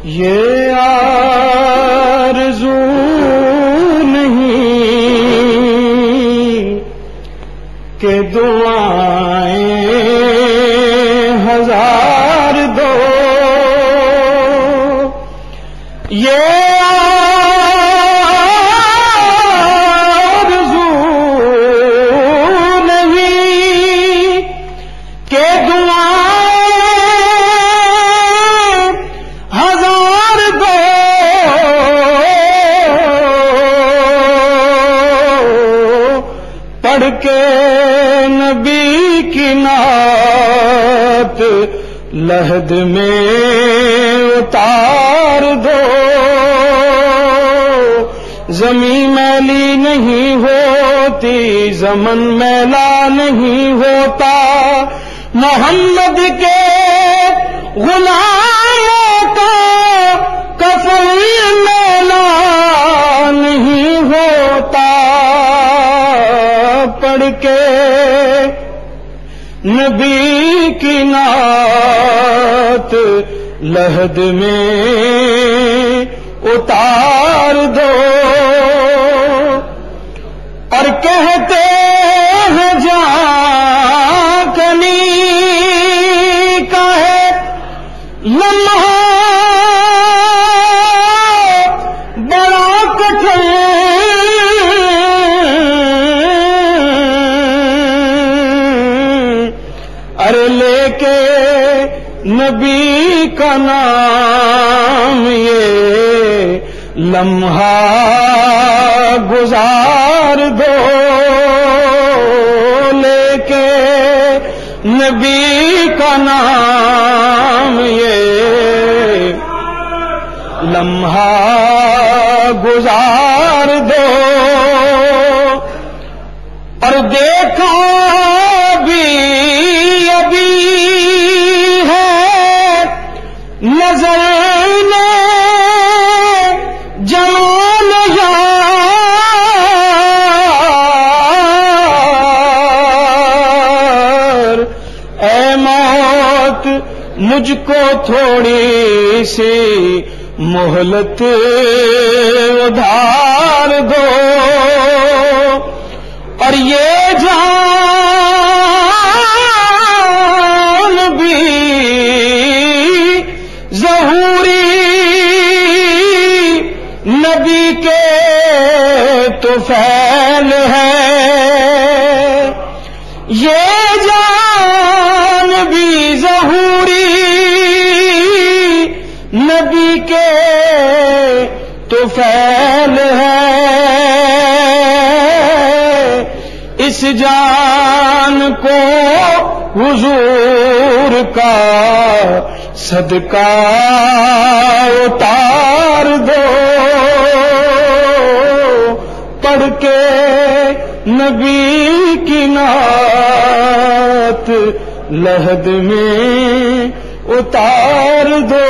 یہ آرزو نہیں کہ دعائیں ہزار دو، یہ آرزو نہیں کہ پڑھ کے نبی کی نعت لحد میں اتار دو، زمین میلی نہیں ہوتی، زمن میلا نہیں ہوتا، محمد کے غلاموں کا کفن میلا نہیں ہوتا، پڑھ کے نبی کی نعت لحد میں اتار دو، اور کہتے ہیں جہاں کنی کا ہے لمحہ بڑا کٹھن، ارے لے کے نبی کا نام یہ لمحہ گزار دو، لے کے نبی کا نام یہ لمحہ گزار دو، اور دیکھا بھی ابھی ہے نظر میں جمال یار، اے موت مجھ کو تھوڑی سی مہلت ادھار دو، اور یہ جان بھی ظہوری نبی کے طفیل ہے، یہ جان بھی ظہوری نبی کے طفیل ہے، اس جان کو حضور کا صدقہ اتار دو، پڑھ کے نبی کی نعت لحد میں اتار دو۔